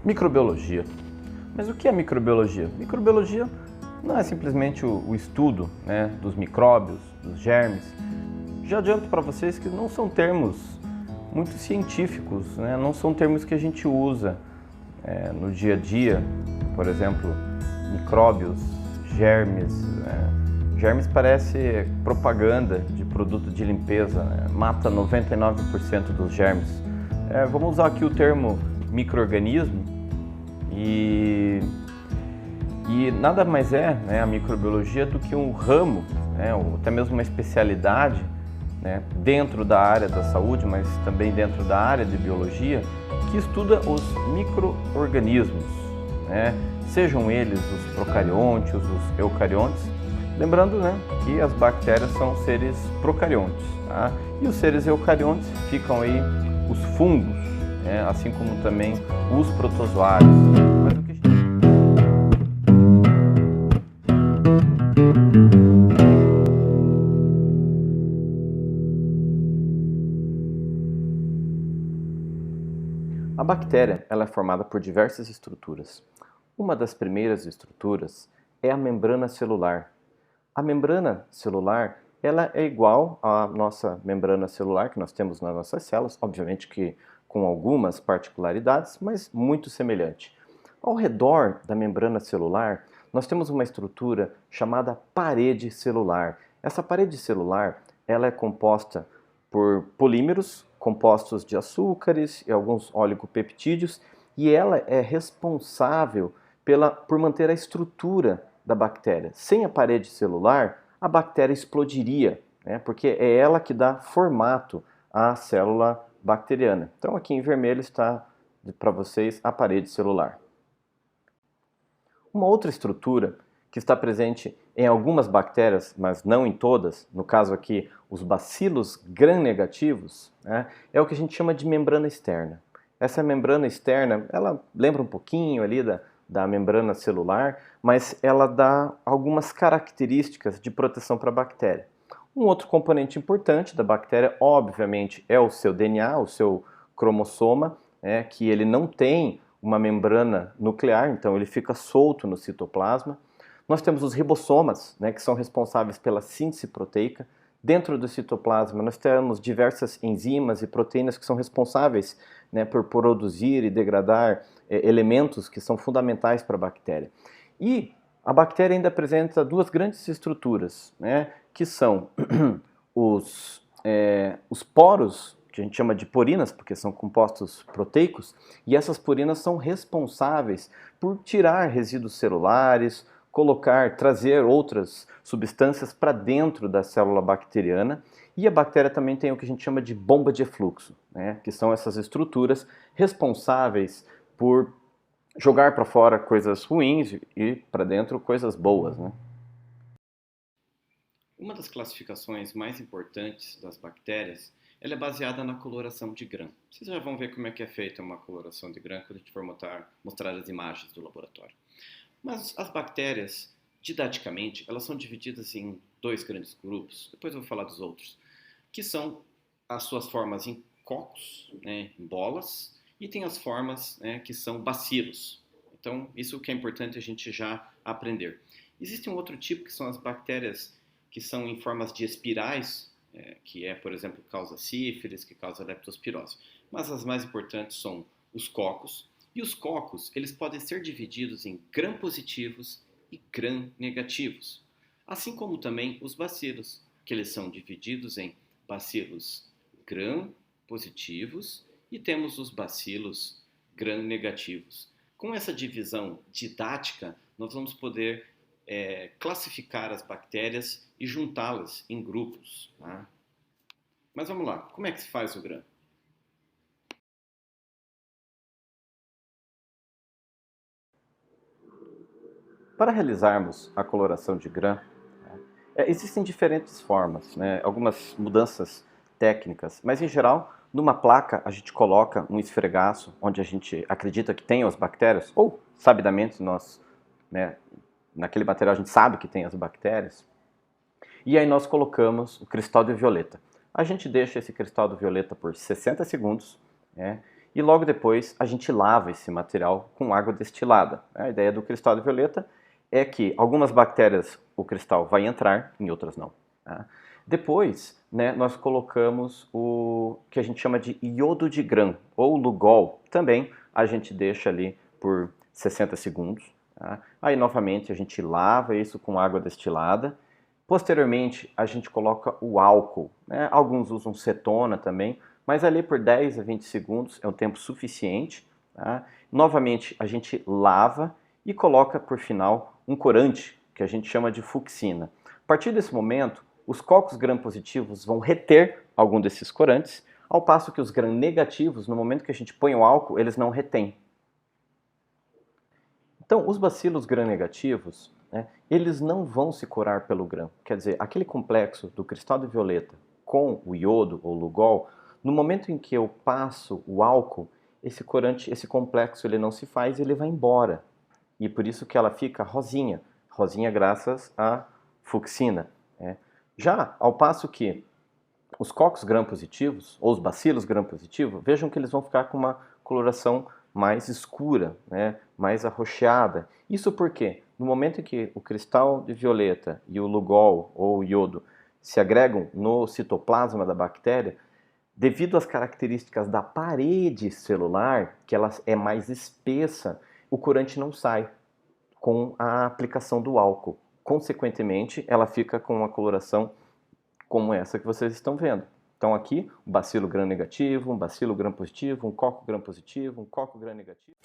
Microbiologia. Mas o que é microbiologia? Microbiologia não é simplesmente o estudo, dos micróbios, dos germes. Já adianto para vocês que não são termos muito científicos, não são termos que a gente usa no dia a dia. Por exemplo, micróbios, germes. Germes parece propaganda de produto de limpeza, mata 99% dos germes. Vamos usar aqui o termo micro-organismo e nada mais é a microbiologia do que um ramo, ou até mesmo uma especialidade dentro da área da saúde, mas também dentro da área de biologia, que estuda os micro-organismos, sejam eles os procariontes, os eucariontes. Lembrando que as bactérias são seres procariontes, tá? E os seres eucariontes ficam aí os fungos, assim como também os protozoários. Mas o que A bactéria ela é formada por diversas estruturas. Uma das primeiras estruturas é a membrana celular. A membrana celular ela é igual à nossa membrana celular que nós temos nas nossas células, obviamente que com algumas particularidades, mas muito semelhante. Ao redor da membrana celular, nós temos uma estrutura chamada parede celular. Essa parede celular ela é composta por polímeros, compostos de açúcares e alguns oligopeptídeos, e ela é responsável por manter a estrutura da bactéria. Sem a parede celular, a bactéria explodiria, porque é ela que dá formato à célula bacteriana. Então aqui em vermelho está para vocês a parede celular. Uma outra estrutura que está presente em algumas bactérias, mas não em todas, no caso aqui os bacilos gram-negativos, é o que a gente chama de membrana externa. Essa membrana externa, ela lembra um pouquinho ali da membrana celular, mas ela dá algumas características de proteção para a bactéria. Um outro componente importante da bactéria, obviamente, é o seu DNA, o seu cromossoma, que ele não tem uma membrana nuclear, então ele fica solto no citoplasma. Nós temos os ribossomas, que são responsáveis pela síntese proteica. Dentro do citoplasma, nós temos diversas enzimas e proteínas que são responsáveis por produzir e degradar elementos que são fundamentais para a bactéria. E a bactéria ainda apresenta duas grandes estruturas, que são os poros, que a gente chama de porinas, porque são compostos proteicos, e essas porinas são responsáveis por tirar resíduos celulares, trazer outras substâncias para dentro da célula bacteriana. E a bactéria também tem o que a gente chama de bomba de efluxo, que são essas estruturas responsáveis por jogar para fora coisas ruins e para dentro coisas boas. Uma das classificações mais importantes das bactérias ela é baseada na coloração de Gram. Vocês já vão ver como é que é feita uma coloração de Gram quando a gente for mostrar as imagens do laboratório. Mas as bactérias, didaticamente, elas são divididas em dois grandes grupos, depois eu vou falar dos outros, que são as suas formas em cocos, em bolas, e tem as formas que são bacilos. Então, isso que é importante a gente já aprender. Existe um outro tipo que são as bactérias que são em formas de espirais, que por exemplo, causa sífilis, que causa leptospirose. Mas as mais importantes são os cocos. E os cocos, eles podem ser divididos em gram-positivos e gram-negativos. Assim como também os bacilos, que eles são divididos em bacilos gram-positivos e temos os bacilos gram-negativos. Com essa divisão didática, nós vamos poder classificar as bactérias e juntá-las em grupos. Tá? Mas vamos lá, como é que se faz o gram? Para realizarmos a coloração de Gram, existem diferentes formas, algumas mudanças técnicas, mas em geral, numa placa a gente coloca um esfregaço onde a gente acredita que tem as bactérias, ou sabidamente nós, naquele material a gente sabe que tem as bactérias, e aí nós colocamos o cristal de violeta. A gente deixa esse cristal de violeta por 60 segundos, e logo depois a gente lava esse material com água destilada. A ideia do cristal de violeta é que algumas bactérias o cristal vai entrar, em outras não. Tá? Depois, né, nós colocamos o que a gente chama de iodo de Gram, ou Lugol. Também a gente deixa ali por 60 segundos. Tá? Aí, novamente, a gente lava isso com água destilada. Posteriormente, a gente coloca o álcool. Né? Alguns usam cetona também, mas ali por 10 a 20 segundos é um tempo suficiente. Tá? Novamente, a gente lava e coloca, por final, um corante, que a gente chama de fucsina. A partir desse momento, os cocos gram-positivos vão reter algum desses corantes, ao passo que os gram-negativos, no momento que a gente põe o álcool, eles não retêm. Então, os bacilos gram-negativos, né, eles não vão se curar pelo gram. Quer dizer, aquele complexo do cristal de violeta com o iodo ou Lugol, no momento em que eu passo o álcool, esse corante, esse complexo, ele não se faz, ele vai embora. E por isso que ela fica rosinha. Rosinha graças à fucsina. Né? Já ao passo que os cocos gram-positivos, ou os bacilos gram-positivos, vejam que eles vão ficar com uma coloração mais escura, né? Mais arroxeada. Isso porque, no momento em que o cristal de violeta e o Lugol, ou o iodo, se agregam no citoplasma da bactéria, devido às características da parede celular, que ela é mais espessa, o corante não sai com a aplicação do álcool. Consequentemente, ela fica com uma coloração como essa que vocês estão vendo. Então aqui, um bacilo gram-negativo, um bacilo gram-positivo, um coco gram-positivo, um coco gram-negativo.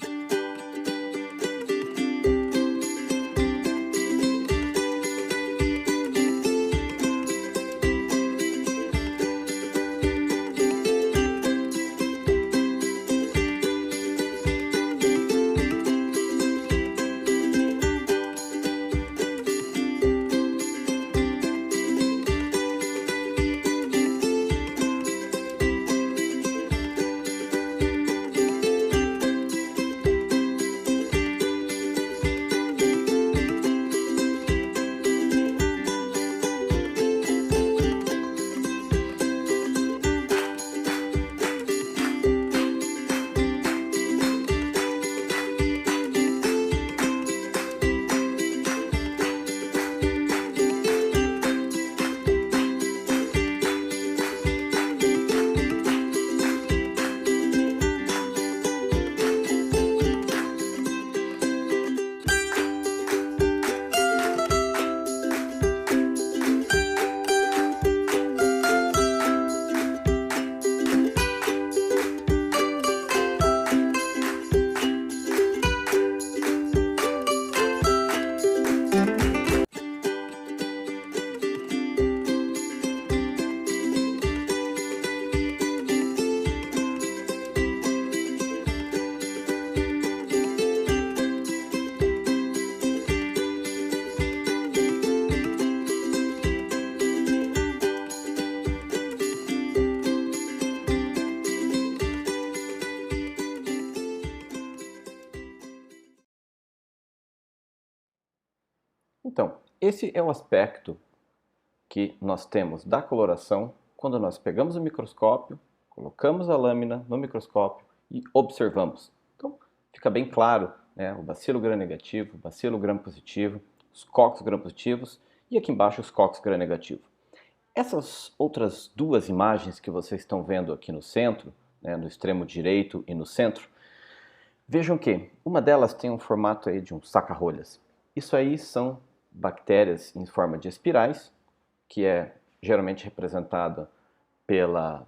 Então, esse é o aspecto que nós temos da coloração quando nós pegamos o microscópio, colocamos a lâmina no microscópio e observamos. Então, fica bem claro, né, o bacilo gram-negativo, o bacilo gram-positivo, os cocos gram-positivos e aqui embaixo os cocos gram-negativo. Essas outras duas imagens que vocês estão vendo aqui no centro, né, no extremo direito e no centro, vejam que uma delas tem um formato aí de um saca-rolhas. Isso aí são bactérias em forma de espirais, que é geralmente representada pela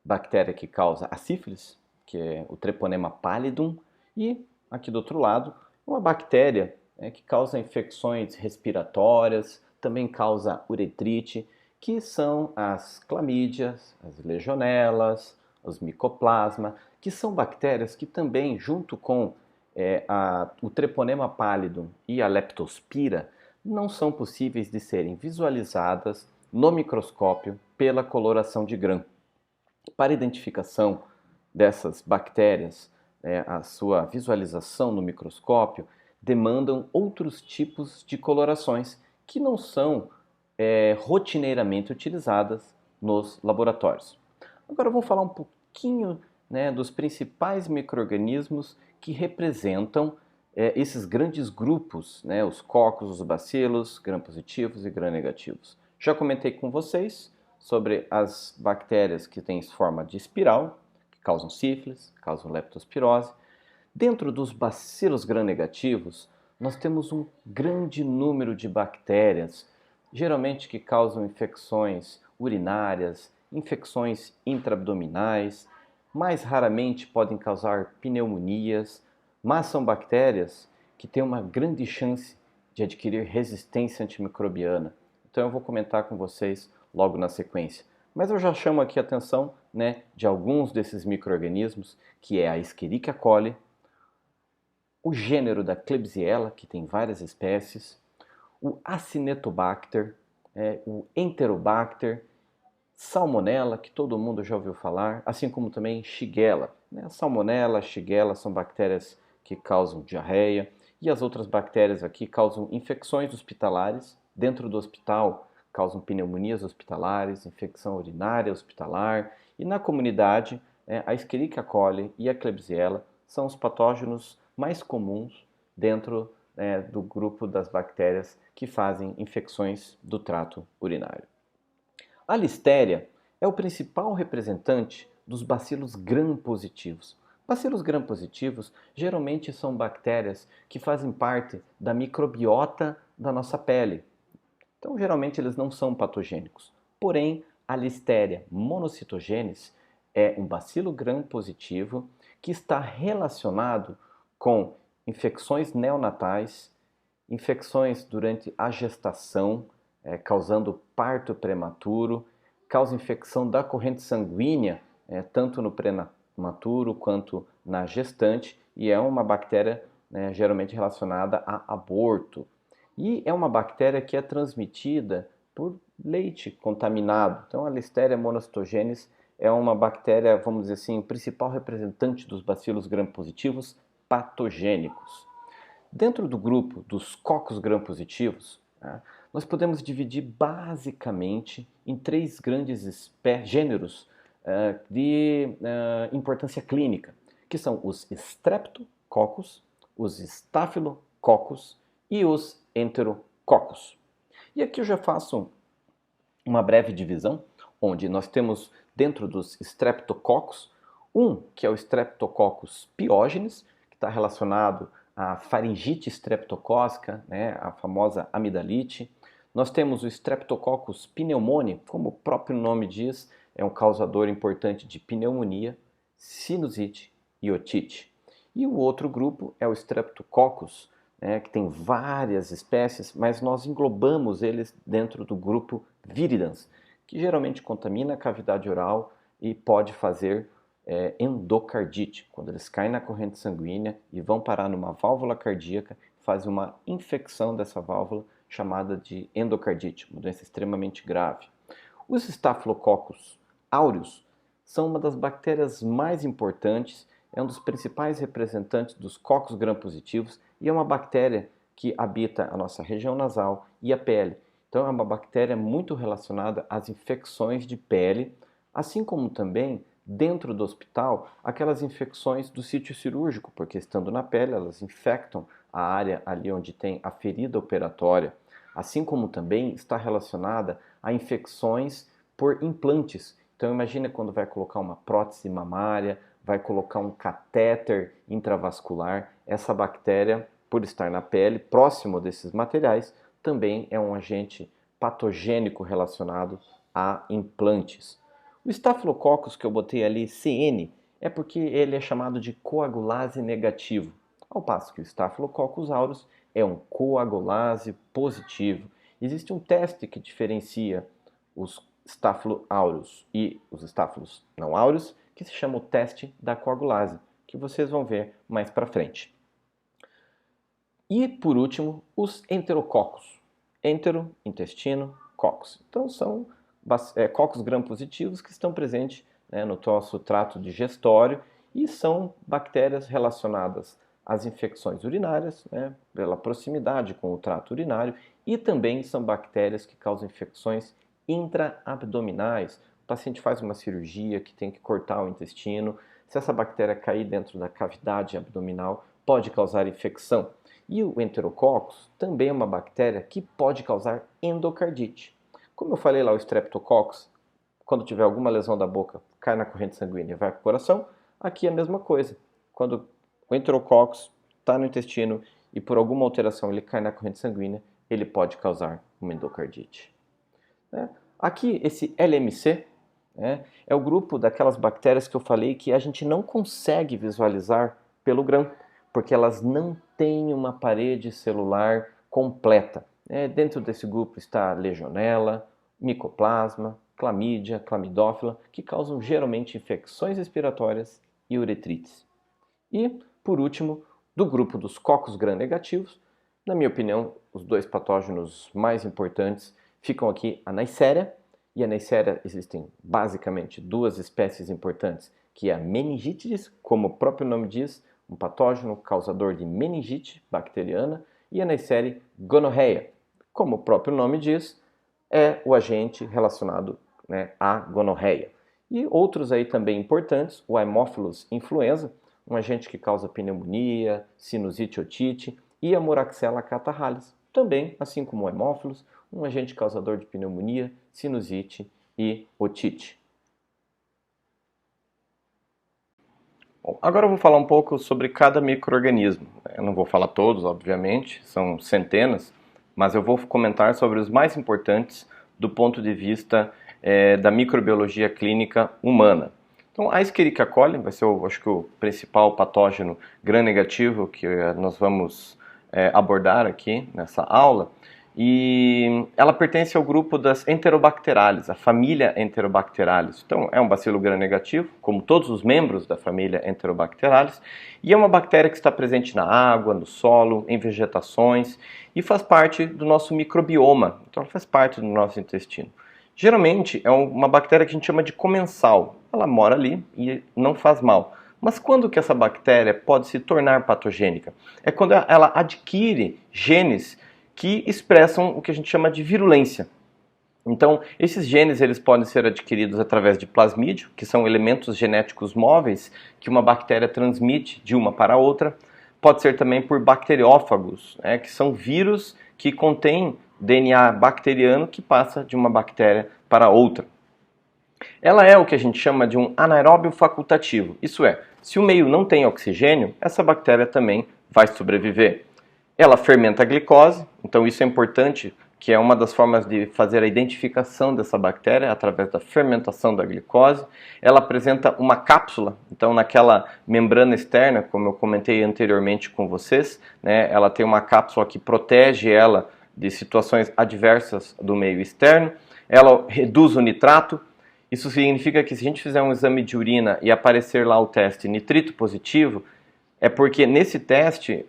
bactéria que causa a sífilis, que é o Treponema pallidum, e aqui do outro lado, uma bactéria que causa infecções respiratórias, também causa uretrite, que são as clamídias, as legionelas, os micoplasma, que são bactérias que também, junto com o Treponema pallidum e a Leptospira, não são possíveis de serem visualizadas no microscópio pela coloração de Gram. Para identificação dessas bactérias, a sua visualização no microscópio demandam outros tipos de colorações que não são rotineiramente utilizadas nos laboratórios. Agora vamos falar um pouquinho né, dos principais micro-organismos que representam esses grandes grupos, né, os cocos, os bacilos, gram-positivos e gram-negativos. Já comentei com vocês sobre as bactérias que têm forma de espiral, que causam sífilis, causam leptospirose. Dentro dos bacilos gram-negativos, nós temos um grande número de bactérias, geralmente que causam infecções urinárias, infecções intraabdominais, mais raramente podem causar pneumonias, mas são bactérias que têm uma grande chance de adquirir resistência antimicrobiana. Então eu vou comentar com vocês logo na sequência. Mas eu já chamo aqui a atenção, né, de alguns desses micro-organismos, que é a Escherichia coli, o gênero da Klebsiella, que tem várias espécies, o Acinetobacter, o Enterobacter, Salmonella, que todo mundo já ouviu falar, assim como também Shigella. Salmonella, Shigella são bactérias que causam diarreia e as outras bactérias aqui causam infecções hospitalares. Dentro do hospital, causam pneumonias hospitalares, infecção urinária hospitalar e na comunidade, a Escherichia coli e a Klebsiella são os patógenos mais comuns dentro do grupo das bactérias que fazem infecções do trato urinário. A listéria é o principal representante dos bacilos gram-positivos. Bacilos gram-positivos geralmente são bactérias que fazem parte da microbiota da nossa pele. Então, geralmente, eles não são patogênicos. Porém, a Listeria monocytogenes é um bacilo gram-positivo que está relacionado com infecções neonatais, infecções durante a gestação, causando parto prematuro, causa infecção da corrente sanguínea, tanto no prematuro quanto na gestante, e é uma bactéria geralmente relacionada a aborto. E é uma bactéria que é transmitida por leite contaminado. Então, a Listeria monocytogenes é uma bactéria, vamos dizer assim, o principal representante dos bacilos gram-positivos patogênicos. Dentro do grupo dos cocos gram-positivos, nós podemos dividir basicamente em três grandes gêneros de importância clínica, que são os Streptococcus, os Staphylococcus e os Enterococcus. E aqui eu já faço uma breve divisão, onde nós temos dentro dos Streptococcus, que é o Streptococcus pyogenes, que está relacionado à faringite streptocócica, a famosa amidalite. Nós temos o Streptococcus pneumoniae, como o próprio nome diz, é um causador importante de pneumonia, sinusite e otite. E o outro grupo é o Streptococcus, que tem várias espécies, mas nós englobamos eles dentro do grupo viridans, que geralmente contamina a cavidade oral e pode fazer endocardite, quando eles caem na corrente sanguínea e vão parar numa válvula cardíaca, fazem uma infecção dessa válvula chamada de endocardite, uma doença extremamente grave. Os Staphylococcus aureus são uma das bactérias mais importantes, é um dos principais representantes dos cocos gram-positivos e é uma bactéria que habita a nossa região nasal e a pele. Então é uma bactéria muito relacionada às infecções de pele, assim como também dentro do hospital aquelas infecções do sítio cirúrgico, porque estando na pele elas infectam a área ali onde tem a ferida operatória, assim como também está relacionada a infecções por implantes. Então imagina quando vai colocar uma prótese mamária, vai colocar um catéter intravascular, essa bactéria, por estar na pele, próximo desses materiais, também é um agente patogênico relacionado a implantes. O Staphylococcus que eu botei ali, CN, é porque ele é chamado de coagulase negativo, ao passo que o Staphylococcus aureus é um coagulase positivo. Existe um teste que diferencia os Staphylo aureus e os Staphylos não aureus, que se chama o teste da coagulase, que vocês vão ver mais para frente. E, por último, os enterococos. Entero, intestino, cocos. Então, são cocos gram-positivos que estão presentes no nosso trato digestório e são bactérias relacionadas às infecções urinárias, pela proximidade com o trato urinário, e também são bactérias que causam infecções intraabdominais. O paciente faz uma cirurgia que tem que cortar o intestino, se essa bactéria cair dentro da cavidade abdominal, pode causar infecção. E o Enterococcus também é uma bactéria que pode causar endocardite. Como eu falei lá, o Streptococcus, quando tiver alguma lesão da boca, cai na corrente sanguínea e vai para o coração, aqui é a mesma coisa. Quando o Enterococcus está no intestino e por alguma alteração ele cai na corrente sanguínea, ele pode causar uma endocardite. Aqui, esse LMC é o grupo daquelas bactérias que eu falei que a gente não consegue visualizar pelo grão, porque elas não têm uma parede celular completa. Dentro desse grupo está Legionella, Mycoplasma, Clamídia, Clamidófila, que causam geralmente infecções respiratórias e uretrites. E, por último, do grupo dos cocos gram-negativos, na minha opinião, os dois patógenos mais importantes ficam aqui a Neisseria, e a Neisseria existem basicamente duas espécies importantes, que é a meningitidis, como o próprio nome diz, um patógeno causador de meningite bacteriana, e a Neisseria gonorreia, como o próprio nome diz, é o agente relacionado à gonorreia. E outros aí também importantes, o Haemophilus influenza, um agente que causa pneumonia, sinusite, otite, e a Moraxella catarrhalis, também, assim como o Haemophilus, um agente causador de pneumonia, sinusite e otite. Bom, agora eu vou falar um pouco sobre cada micro-organismo. Eu não vou falar todos, obviamente, são centenas, mas eu vou comentar sobre os mais importantes do ponto de vista da microbiologia clínica humana. Então, a Escherichia coli vai ser, acho que, o principal patógeno gram-negativo que nós vamos abordar aqui nessa aula. E ela pertence ao grupo das Enterobacterales, a família Enterobacterales. Então, é um bacilo gram-negativo, como todos os membros da família Enterobacterales, e é uma bactéria que está presente na água, no solo, em vegetações, e faz parte do nosso microbioma, então ela faz parte do nosso intestino. Geralmente, é uma bactéria que a gente chama de comensal. Ela mora ali e não faz mal. Mas quando que essa bactéria pode se tornar patogênica? É quando ela adquire genes que expressam o que a gente chama de virulência. Então, esses genes eles podem ser adquiridos através de plasmídio, que são elementos genéticos móveis que uma bactéria transmite de uma para outra. Pode ser também por bacteriófagos, que são vírus que contêm DNA bacteriano que passa de uma bactéria para outra. Ela é o que a gente chama de um anaeróbio facultativo, isso é, se o meio não tem oxigênio, essa bactéria também vai sobreviver. Ela fermenta a glicose, então isso é importante, que é uma das formas de fazer a identificação dessa bactéria, através da fermentação da glicose. Ela apresenta uma cápsula, então naquela membrana externa, como eu comentei anteriormente com vocês, ela tem uma cápsula que protege ela de situações adversas do meio externo. Ela reduz o nitrato. Isso significa que se a gente fizer um exame de urina e aparecer lá o teste nitrito positivo, é porque nesse teste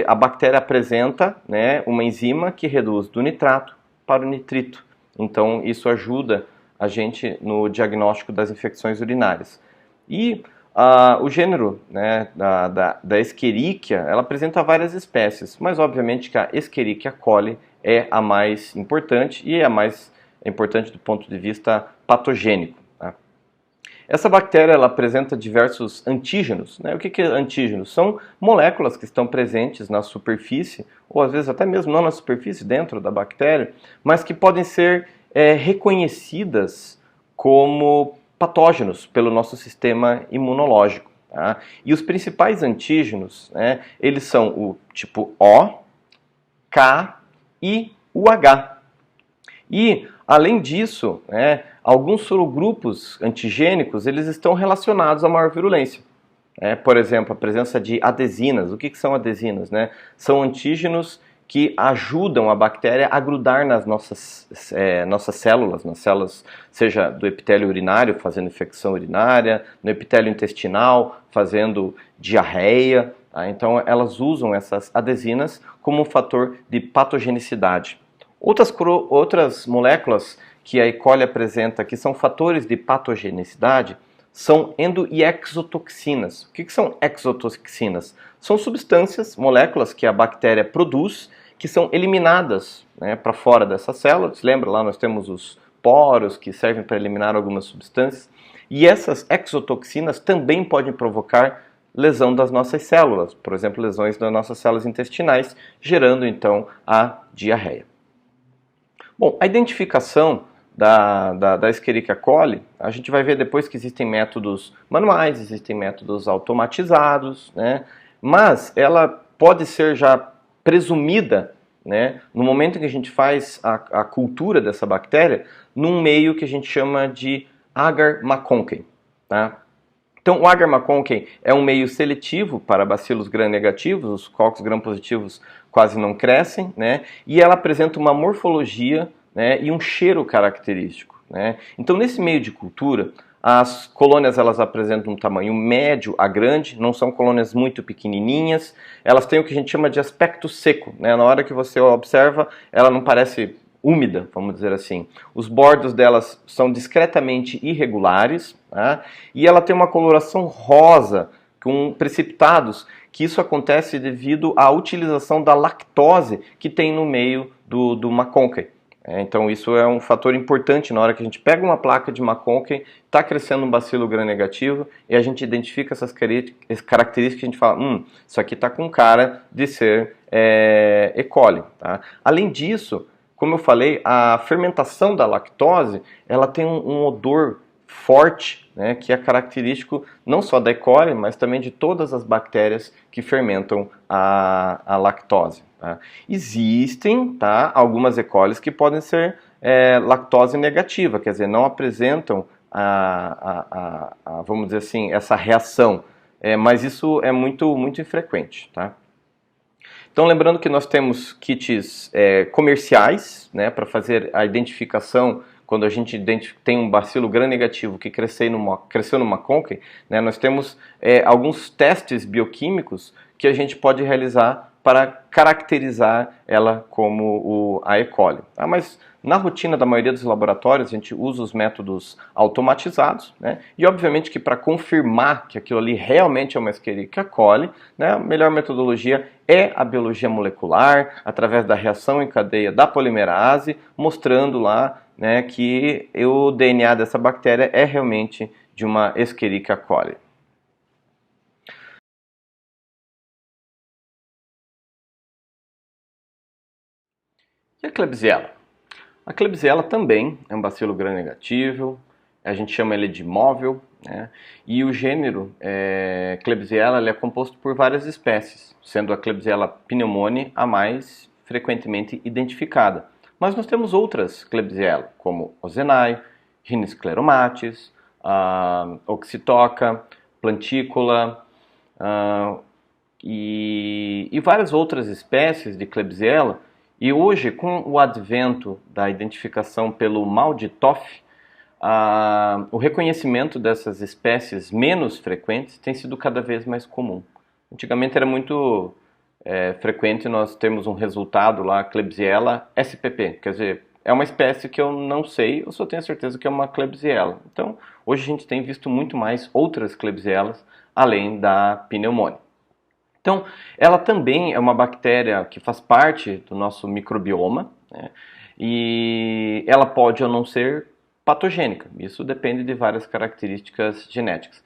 a bactéria apresenta uma enzima que reduz do nitrato para o nitrito. Então isso ajuda a gente no diagnóstico das infecções urinárias. E o gênero da Escherichia, ela apresenta várias espécies, mas obviamente que a Escherichia coli é a mais importante e é a mais importante do ponto de vista patogênico. Essa bactéria ela apresenta diversos antígenos. O que é antígenos? São moléculas que estão presentes na superfície, ou às vezes até mesmo não na superfície, dentro da bactéria, mas que podem ser reconhecidas como patógenos pelo nosso sistema imunológico. E os principais antígenos, eles são o tipo O, K e o H. E, além disso, alguns sorogrupos antigênicos eles estão relacionados a maior virulência. Por exemplo, a presença de adesinas. O que são adesinas? São antígenos que ajudam a bactéria a grudar nas nossas células, nas células, seja do epitélio urinário, fazendo infecção urinária, no epitélio intestinal, fazendo diarreia. Então, elas usam essas adesinas como um fator de patogenicidade. Outras moléculas que a E. coli apresenta, que são fatores de patogenicidade, são endo- e exotoxinas. O que são exotoxinas? São substâncias, moléculas que a bactéria produz, que são eliminadas para fora dessas células. Lembra lá, nós temos os poros que servem para eliminar algumas substâncias. E essas exotoxinas também podem provocar lesão das nossas células, por exemplo, lesões das nossas células intestinais, gerando então a diarreia. Bom, a identificação da Escherichia coli, a gente vai ver depois que existem métodos manuais, existem métodos automatizados, né? Mas ela pode ser já presumida, né, no momento em que a gente faz a cultura dessa bactéria, num meio que a gente chama de agar-McConkey, tá? Então, o agar-McConkey é um meio seletivo para bacilos gram-negativos, os cocos gram-positivos quase não crescem, né? E ela apresenta uma morfologia, né, e um cheiro característico, né? Então, nesse meio de cultura, as colônias elas apresentam um tamanho médio a grande, não são colônias muito pequenininhas, elas têm o que a gente chama de aspecto seco, né? Na hora que você observa, ela não parece úmida, vamos dizer assim. Os bordos delas são discretamente irregulares, tá? E ela tem uma coloração rosa com precipitados, que isso acontece devido à utilização da lactose que tem no meio do McConkey. Então isso é um fator importante na hora que a gente pega uma placa de McConkey, está crescendo um bacilo gram-negativo e a gente identifica essas características que a gente fala, isso aqui está com cara de ser E. coli. Tá? Além disso, como eu falei, a fermentação da lactose, ela tem um odor forte, né, que é característico não só da E. coli, mas também de todas as bactérias que fermentam a lactose. Tá? Existem, tá, algumas E. coli que podem ser lactose negativa, quer dizer, não apresentam vamos dizer assim, essa reação, mas isso é muito infrequente. Tá? Então, lembrando que nós temos kits comerciais, né, para fazer a identificação quando a gente tem um bacilo gram-negativo que cresceu no McConkey, né, nós temos alguns testes bioquímicos que a gente pode realizar para caracterizar ela como a E. coli. Tá? Mas na rotina da maioria dos laboratórios a gente usa os métodos automatizados, né? E obviamente que para confirmar que aquilo ali realmente é uma Escherichia coli, né, a melhor metodologia é a biologia molecular, através da reação em cadeia da polimerase, mostrando lá, né, que o DNA dessa bactéria é realmente de uma Escherichia coli. E a Klebsiella? A Klebsiella também é um bacilo gram-negativo, a gente chama ele de móvel, né? E o gênero Klebsiella ele é composto por várias espécies, sendo a Klebsiella pneumoniae a mais frequentemente identificada. Mas nós temos outras Klebsiella, como Ozenae, Rhiniscleromatis, Oxytoca, Plantícula e várias outras espécies de Klebsiella. E hoje, com o advento da identificação pelo mal de Toff, o reconhecimento dessas espécies menos frequentes tem sido cada vez mais comum. Antigamente era muito frequente nós termos um resultado lá, Klebsiella SPP, quer dizer, é uma espécie que eu não sei, eu só tenho certeza que é uma Klebsiella. Então, hoje a gente tem visto muito mais outras Klebsiellas além da pneumoniae. Então, ela também é uma bactéria que faz parte do nosso microbioma, né? E ela pode ou não ser patogênica. Isso depende de várias características genéticas.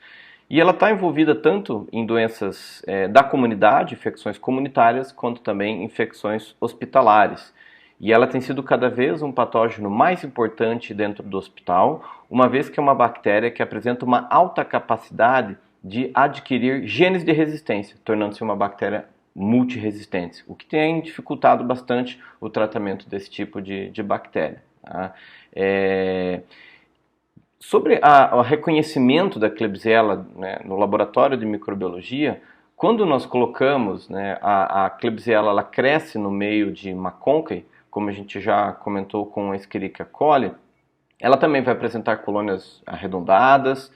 E ela está envolvida tanto em doenças da comunidade, infecções comunitárias, quanto também infecções hospitalares. E ela tem sido cada vez um patógeno mais importante dentro do hospital, uma vez que é uma bactéria que apresenta uma alta capacidade de adquirir genes de resistência, tornando-se uma bactéria multiresistente, o que tem dificultado bastante o tratamento desse tipo de bactéria. Tá? Sobre o reconhecimento da Klebsiella, né, no laboratório de microbiologia, quando nós colocamos, né, a Klebsiella ela cresce no meio de McConkey, como a gente já comentou com a Escherichia coli, ela também vai apresentar colônias arredondadas.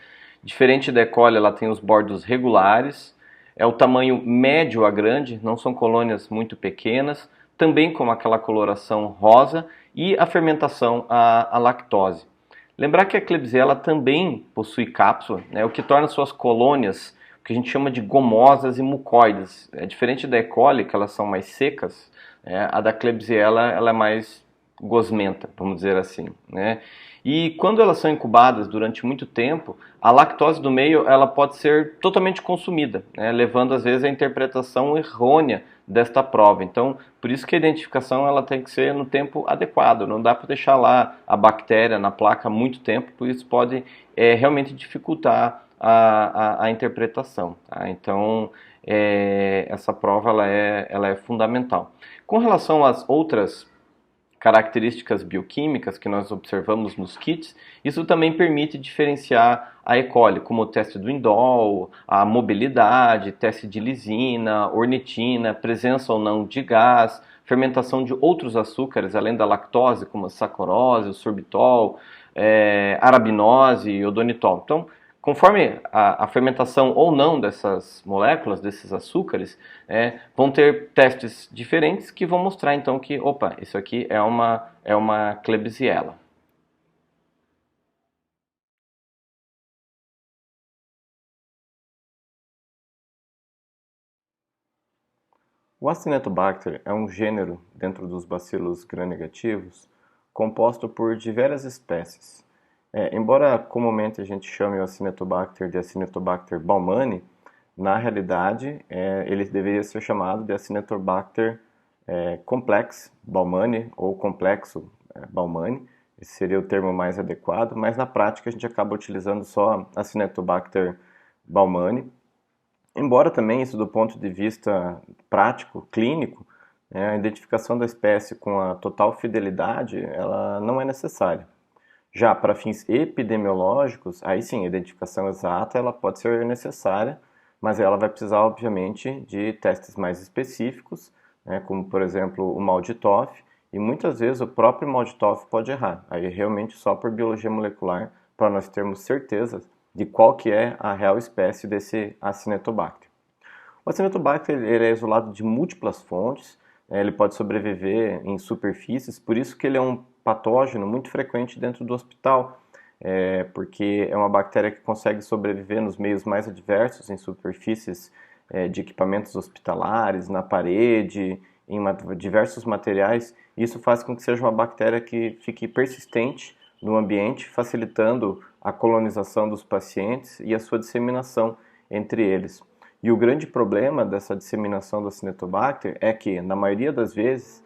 Diferente da E. coli, ela tem os bordos regulares, é o tamanho médio a grande, não são colônias muito pequenas, também com aquela coloração rosa e a fermentação a lactose. Lembrar que a Klebsiella também possui cápsula, né, o que torna suas colônias o que a gente chama de gomosas e mucoides. É diferente da E. coli, que elas são mais secas, a da Klebsiella ela é mais gosmenta, vamos dizer assim, né? E quando elas são incubadas durante muito tempo, a lactose do meio ela pode ser totalmente consumida, né, levando às vezes à interpretação errônea desta prova. Então, por isso que a identificação ela tem que ser no tempo adequado. Não dá para deixar lá a bactéria na placa muito tempo, porque isso pode realmente dificultar a interpretação. Tá? Então, essa prova ela é fundamental. Com relação às outras características bioquímicas que nós observamos nos kits, isso também permite diferenciar a E. coli, como o teste do indol, a mobilidade, teste de lisina, ornitina, presença ou não de gás, fermentação de outros açúcares além da lactose, como a saccharose, o sorbitol, arabinose e odonitol. Então, conforme a fermentação ou não dessas moléculas, desses açúcares, vão ter testes diferentes que vão mostrar então que, opa, isso aqui é uma Klebsiella. O Acinetobacter é um gênero dentro dos bacilos gram-negativos composto por diversas espécies. Embora comumente a gente chame o Acinetobacter de Acinetobacter baumannii, na realidade ele deveria ser chamado de Acinetobacter complex baumannii ou complexo baumannii. Esse seria o termo mais adequado, mas na prática a gente acaba utilizando só Acinetobacter baumannii. Embora também isso do ponto de vista prático, clínico, a identificação da espécie com a total fidelidade, ela não é necessária. Já para fins epidemiológicos, aí sim, a identificação exata ela pode ser necessária, mas ela vai precisar, obviamente, de testes mais específicos, como, por exemplo, o mal de Toff, e muitas vezes o próprio mal de Toff pode errar. Aí realmente só por biologia molecular, para nós termos certeza de qual que é a real espécie desse Acinetobacter. O Acinetobacter ele é isolado de múltiplas fontes, ele pode sobreviver em superfícies, por isso que ele é um patógeno muito frequente dentro do hospital, porque é uma bactéria que consegue sobreviver nos meios mais adversos, em superfícies de equipamentos hospitalares, na parede, em diversos materiais. Isso faz com que seja uma bactéria que fique persistente no ambiente, facilitando a colonização dos pacientes e a sua disseminação entre eles. E o grande problema dessa disseminação do Acinetobacter é que, na maioria das vezes,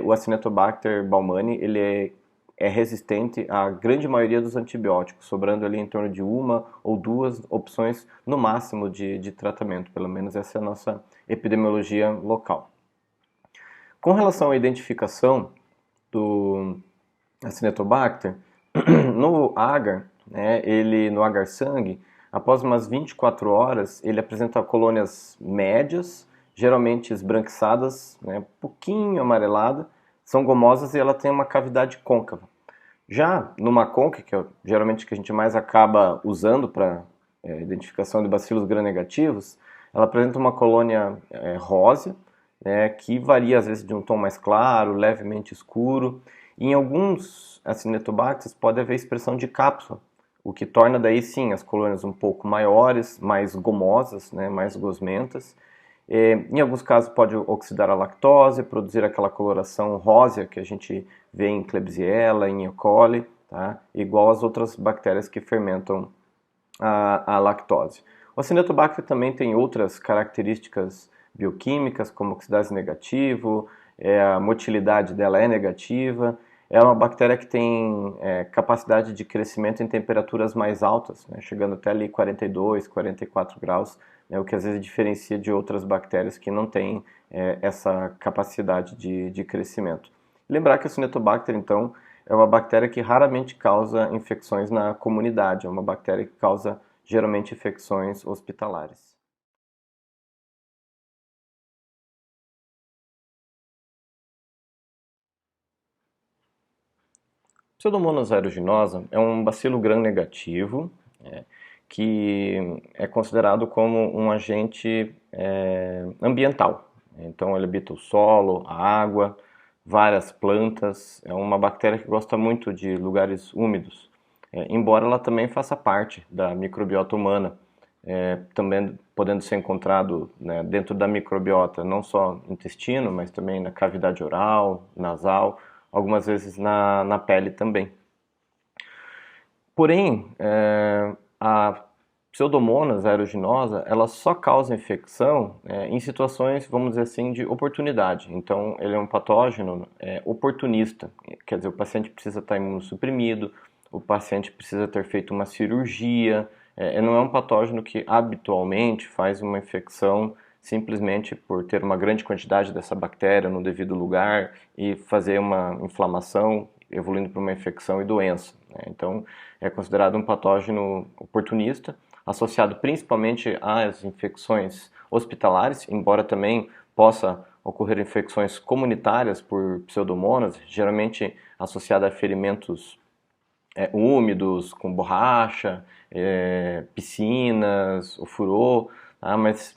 o Acinetobacter baumannii ele é resistente à grande maioria dos antibióticos, sobrando ali em torno de uma ou duas opções no máximo de tratamento. Pelo menos essa é a nossa epidemiologia local. Com relação à identificação do Acinetobacter, no agar, no agar-sangue, após umas 24 horas, ele apresenta colônias médias, geralmente esbranquiçadas, um pouquinho amarelada, são gomosas e ela tem uma cavidade côncava. Já no maconque, que é geralmente que a gente mais acaba usando para identificação de bacilos gram-negativos, ela apresenta uma colônia rósea, que varia às vezes de um tom mais claro, levemente escuro. E em alguns Acinetobacters pode haver expressão de cápsula, o que torna daí sim as colônias um pouco maiores, mais gomosas, mais gosmentas. Em alguns casos pode oxidar a lactose, produzir aquela coloração rósea que a gente vê em Klebsiella, em E. coli, tá? Igual às outras bactérias que fermentam a lactose. O Acinetobacter também tem outras características bioquímicas, como oxidase negativo, a motilidade dela é negativa. É uma bactéria que tem capacidade de crescimento em temperaturas mais altas, chegando até ali 42, 44 graus, o que às vezes diferencia de outras bactérias que não têm essa capacidade de crescimento. Lembrar que o Acinetobacter, então, é uma bactéria que raramente causa infecções na comunidade, é uma bactéria que causa geralmente infecções hospitalares. Pseudomonas aeruginosa é um bacilo gram-negativo que é considerado como um agente ambiental. Então ele habita o solo, a água, várias plantas. É uma bactéria que gosta muito de lugares úmidos, embora ela também faça parte da microbiota humana, também podendo ser encontrado dentro da microbiota, não só no intestino, mas também na cavidade oral, nasal, algumas vezes na pele também. Porém, a Pseudomonas aeruginosa, ela só causa infecção em situações, vamos dizer assim, de oportunidade. Então, ele é um patógeno oportunista, quer dizer, o paciente precisa estar imunossuprimido, o paciente precisa ter feito uma cirurgia, não é um patógeno que habitualmente faz uma infecção simplesmente por ter uma grande quantidade dessa bactéria no devido lugar e fazer uma inflamação, evoluindo para uma infecção e doença, né? Então, é considerado um patógeno oportunista, associado principalmente às infecções hospitalares, embora também possa ocorrer infecções comunitárias por pseudomonas, geralmente associada a ferimentos úmidos, com borracha, piscinas, o furô, tá? Mas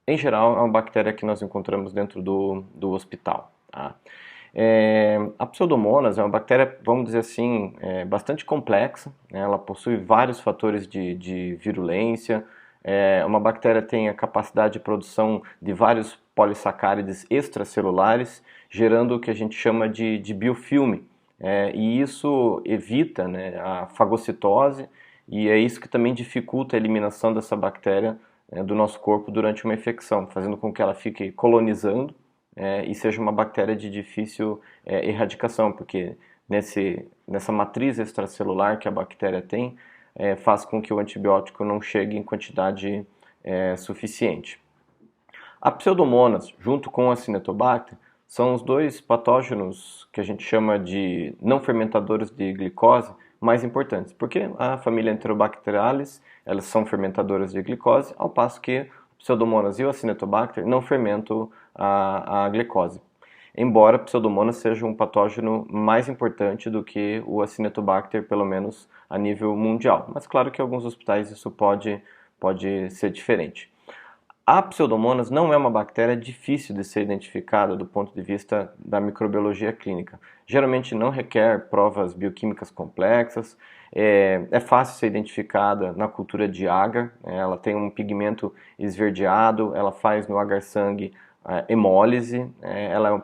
em geral é uma bactéria que nós encontramos dentro do hospital, tá? A Pseudomonas é uma bactéria, vamos dizer assim, bastante complexa, né? Ela possui vários fatores de virulência. Uma bactéria tem a capacidade de produção de vários polissacárides extracelulares, gerando o que a gente chama de biofilme. E isso evita, né, a fagocitose, e é isso que também dificulta a eliminação dessa bactéria do nosso corpo durante uma infecção, fazendo com que ela fique colonizando e seja uma bactéria de difícil erradicação, porque nessa matriz extracelular que a bactéria tem, faz com que o antibiótico não chegue em quantidade suficiente. A Pseudomonas, junto com a Acinetobacter, são os dois patógenos que a gente chama de não fermentadores de glicose mais importantes, porque a família Enterobacterialis, elas são fermentadoras de glicose, ao passo que o Pseudomonas e o Acinetobacter não fermentam a glicose. Embora Pseudomonas seja um patógeno mais importante do que o Acinetobacter, pelo menos a nível mundial. Mas claro que em alguns hospitais isso pode ser diferente. A Pseudomonas não é uma bactéria difícil de ser identificada do ponto de vista da microbiologia clínica. Geralmente não requer provas bioquímicas complexas, é fácil ser identificada na cultura de agar, ela tem um pigmento esverdeado, ela faz no agar-sangue hemólise, ela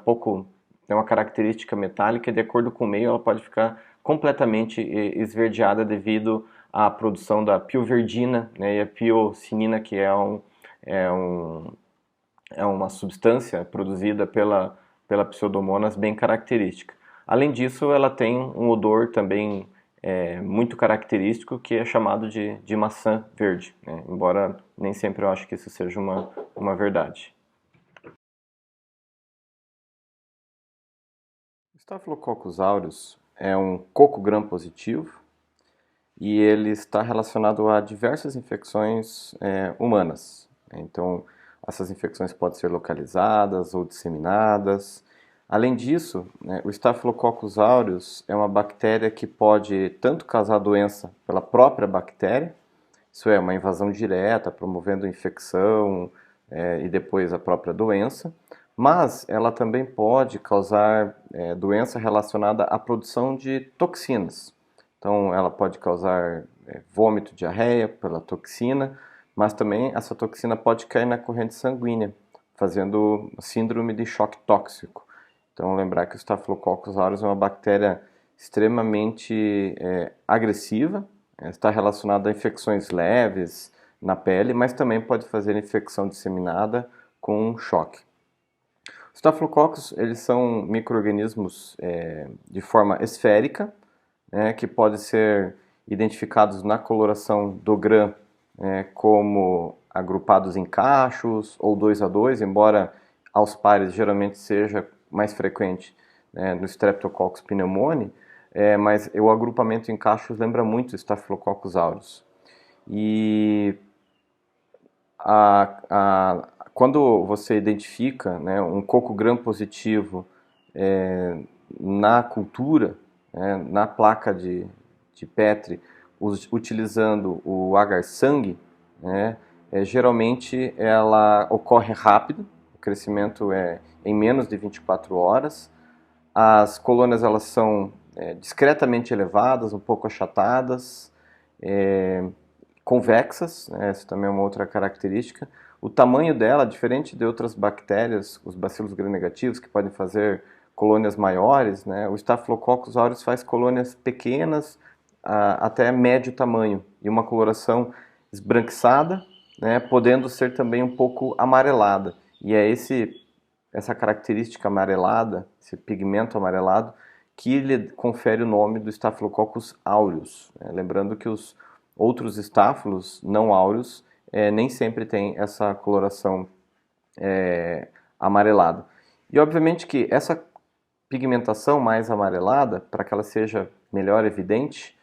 tem uma característica metálica e de acordo com o meio ela pode ficar completamente esverdeada devido à produção da pioverdina, né, e a piocinina, que é uma substância produzida pela Pseudomonas bem característica. Além disso, ela tem um odor também muito característico que é chamado de maçã verde, né? Embora nem sempre eu acho que isso seja uma verdade. O Staphylococcus aureus é um coco gram positivo e ele está relacionado a diversas infecções humanas. Então, essas infecções podem ser localizadas ou disseminadas. Além disso, né, o Staphylococcus aureus é uma bactéria que pode tanto causar doença pela própria bactéria, isso é, uma invasão direta, promovendo infecção e depois a própria doença, mas ela também pode causar doença relacionada à produção de toxinas. Então, ela pode causar vômito, diarreia pela toxina, mas também essa toxina pode cair na corrente sanguínea, fazendo síndrome de choque tóxico. Então, lembrar que o Staphylococcus aureus é uma bactéria extremamente agressiva, está relacionada a infecções leves na pele, mas também pode fazer infecção disseminada com choque. Os Staphylococcus, eles são micro-organismos de forma esférica, que podem ser identificados na coloração do Gram como agrupados em cachos ou 2 a 2, embora aos pares geralmente seja mais frequente no Streptococcus pneumoniae, mas o agrupamento em cachos lembra muito o Staphylococcus aureus. E quando você identifica um coco gram positivo na cultura, na placa de Petri, utilizando o agar-sangue, geralmente ela ocorre rápido, o crescimento é em menos de 24 horas, as colônias elas são discretamente elevadas, um pouco achatadas, convexas, essa também é uma outra característica. O tamanho dela, diferente de outras bactérias, os bacilos gram-negativos, que podem fazer colônias maiores, o Staphylococcus aureus faz colônias pequenas, até médio tamanho e uma coloração esbranquiçada, né, podendo ser também um pouco amarelada. E é essa característica amarelada, esse pigmento amarelado, que lhe confere o nome do Staphylococcus aureus. Lembrando que os outros estáfilos não áureos nem sempre têm essa coloração amarelada. E obviamente que essa pigmentação mais amarelada, para que ela seja melhor evidente,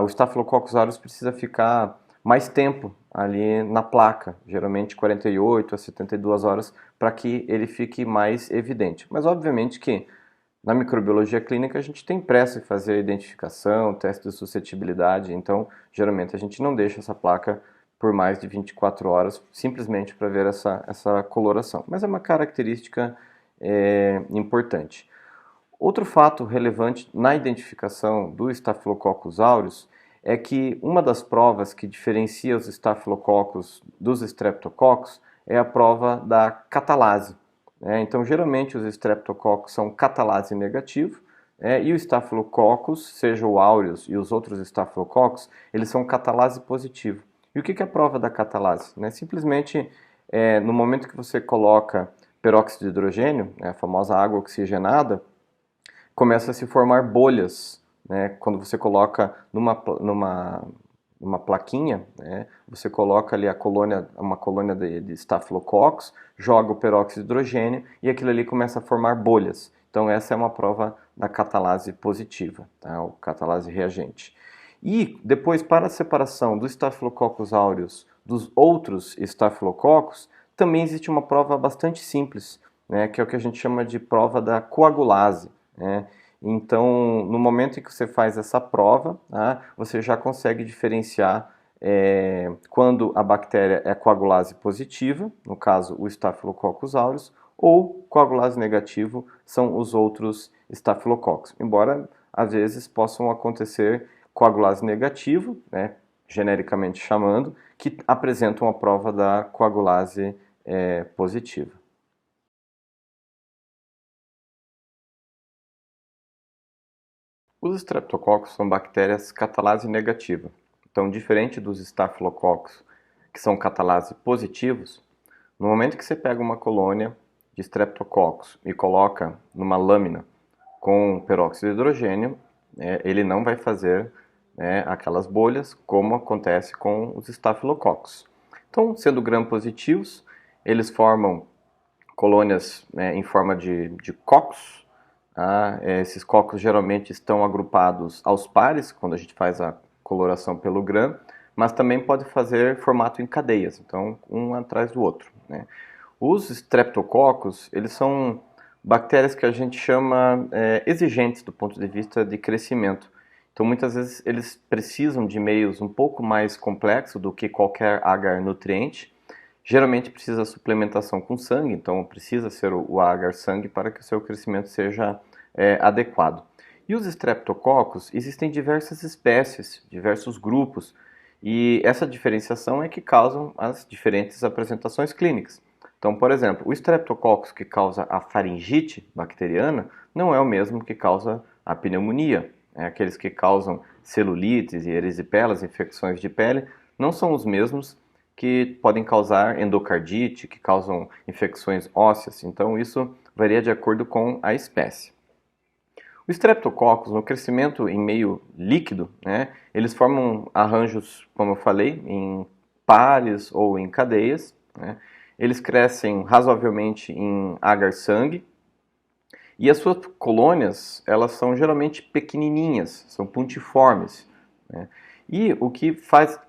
o Staphylococcus aureus precisa ficar mais tempo ali na placa, geralmente 48 a 72 horas, para que ele fique mais evidente. Mas obviamente que na microbiologia clínica a gente tem pressa em fazer a identificação, teste de suscetibilidade, então geralmente a gente não deixa essa placa por mais de 24 horas, simplesmente para ver essa coloração. Mas é uma característica importante. Outro fato relevante na identificação do Staphylococcus aureus é que uma das provas que diferencia os estafilococcus dos streptococcus é a prova da catalase. Então, geralmente, os streptococcus são catalase negativo, e o Staphylococcus, seja o aureus e os outros estafilococcus, eles são catalase positivo. E o que é a prova da catalase? Simplesmente, no momento que você coloca peróxido de hidrogênio, a famosa água oxigenada, começa a se formar bolhas, quando você coloca numa plaquinha, você coloca ali uma colônia de Staphylococcus, joga o peróxido de hidrogênio e aquilo ali começa a formar bolhas. Então essa é uma prova da catalase positiva, tá? O catalase reagente. E depois, para a separação do Staphylococcus aureus dos outros estafilococcus, também existe uma prova bastante simples, que é o que a gente chama de prova da coagulase. Então, no momento em que você faz essa prova, você já consegue diferenciar quando a bactéria é coagulase positiva, no caso o Staphylococcus aureus, ou coagulase negativo são os outros estafilococcus. Embora às vezes possam acontecer coagulase negativo, genericamente chamando, que apresentam a prova da coagulase positiva. Os streptococcus são bactérias catalase negativa. Então, diferente dos estafilococcus, que são catalase positivos, no momento que você pega uma colônia de streptococcus e coloca numa lâmina com peróxido de hidrogênio, ele não vai fazer aquelas bolhas como acontece com os estafilococcus. Então, sendo gram-positivos, eles formam colônias em forma de cocos. Esses cocos geralmente estão agrupados aos pares, quando a gente faz a coloração pelo gram, mas também pode fazer formato em cadeias, então um atrás do outro. Os streptococcus, eles são bactérias que a gente chama exigentes do ponto de vista de crescimento. Então muitas vezes eles precisam de meios um pouco mais complexos do que qualquer agar nutriente. Geralmente precisa suplementação com sangue, então precisa ser o agar sangue para que o seu crescimento seja adequado. E os streptococcus, existem diversas espécies, diversos grupos, e essa diferenciação é que causam as diferentes apresentações clínicas. Então, por exemplo, o streptococcus que causa a faringite bacteriana não é o mesmo que causa a pneumonia. Aqueles que causam celulites e erisipelas, infecções de pele, não são os mesmos que podem causar endocardite, que causam infecções ósseas. Então, isso varia de acordo com a espécie. O Streptococcus, no crescimento em meio líquido, eles formam arranjos, como eu falei, em pares ou em cadeias. Eles crescem razoavelmente em agar-sangue. E as suas colônias, elas são geralmente pequenininhas, são puntiformes. E o que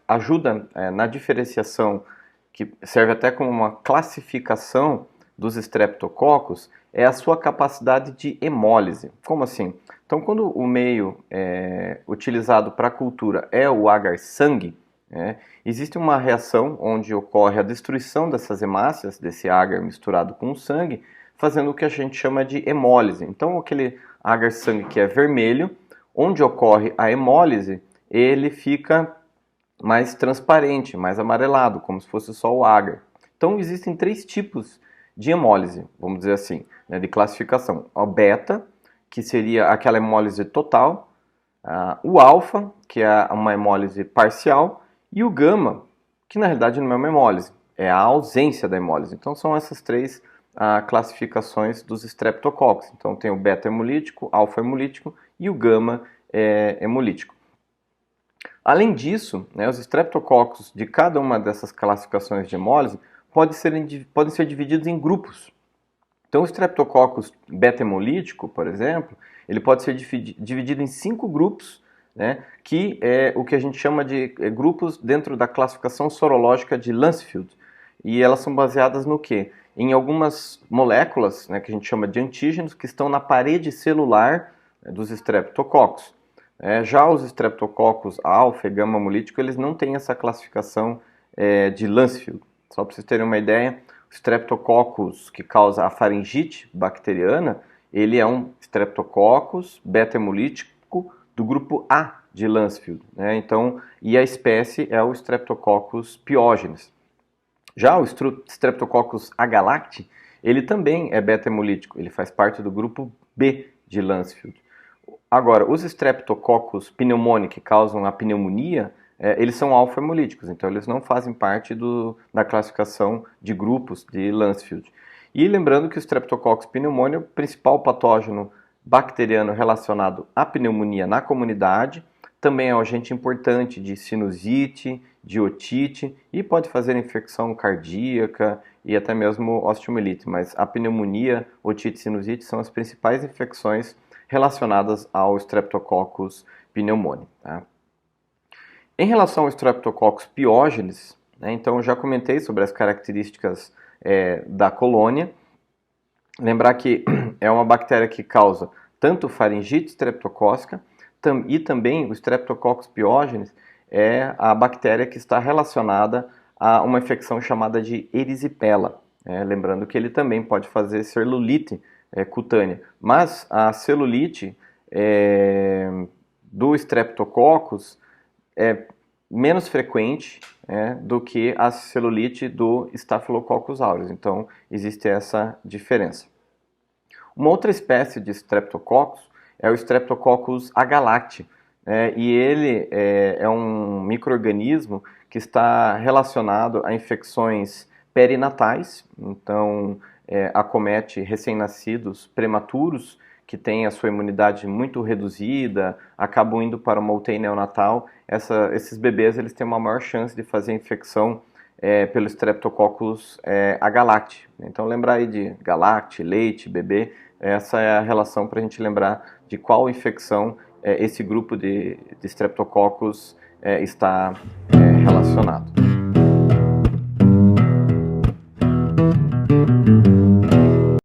ajuda na diferenciação, que serve até como uma classificação dos streptococcus, é a sua capacidade de hemólise. Como assim? Então, quando o meio utilizado para a cultura é o agar-sangue, existe uma reação onde ocorre a destruição dessas hemácias, desse agar misturado com o sangue, fazendo o que a gente chama de hemólise. Então, aquele agar-sangue que é vermelho, onde ocorre a hemólise, ele fica mais transparente, mais amarelado, como se fosse só o agar. Então, existem 3 tipos de hemólise, vamos dizer assim, de classificação. A beta, que seria aquela hemólise total, O alfa, que é uma hemólise parcial, e o gama, que na realidade não é uma hemólise, é a ausência da hemólise. Então são essas três classificações dos streptococcus. Então tem o beta hemolítico, alfa hemolítico e o gama hemolítico. Além disso, né, os streptococcus de cada uma dessas classificações de hemólise podem ser divididos em grupos. Então o streptococcus beta-hemolítico, por exemplo, ele pode ser dividido em 5 grupos, né, que é o que a gente chama de grupos dentro da classificação sorológica de Lancefield. E elas são baseadas no quê? Em algumas moléculas, né, que a gente chama de antígenos, que estão na parede celular, né, dos streptococcus. Já os streptococcus alfa e gama hemolítico, eles não têm essa classificação de Lancefield. Só para vocês terem uma ideia, o streptococcus que causa a faringite bacteriana, ele é um streptococcus beta-hemolítico do grupo A de Lancefield, né? Então, e a espécie é o Streptococcus pyogenes. Já o Streptococcus agalacti, ele também é beta-hemolítico, ele faz parte do grupo B de Lancefield. Agora, os Streptococcus pneumoniae que causam a pneumonia, eles são alfa-hemolíticos, então eles não fazem parte da classificação de grupos de Lancefield. E lembrando que o Streptococcus pneumoniae é o principal patógeno bacteriano relacionado à pneumonia na comunidade, também é um agente importante de sinusite, de otite e pode fazer infecção cardíaca e até mesmo osteomielite, mas a pneumonia, otite e sinusite são as principais infecções relacionadas ao Streptococcus pneumoniae. Tá? Em relação ao Streptococcus pyogenes, né, então eu já comentei sobre as características da colônia. Lembrar que é uma bactéria que causa tanto faringite streptocócica e também o Streptococcus pyogenes é a bactéria que está relacionada a uma infecção chamada de erisipela. Lembrando que ele também pode fazer celulite cutânea, mas a celulite do Streptococcus é menos frequente do que a celulite do Staphylococcus aureus. Então, existe essa diferença. Uma outra espécie de Streptococcus é o Streptococcus agalacti. E ele é um micro-organismo que está relacionado a infecções perinatais. Então, acomete recém-nascidos prematuros que têm a sua imunidade muito reduzida, acabam indo para uma UTI neonatal. Esses bebês eles têm uma maior chance de fazer infecção pelo Streptococcus agalacti. Então lembrar aí de galacti, leite, bebê, essa é a relação para a gente lembrar de qual infecção esse grupo de Streptococcus está relacionado.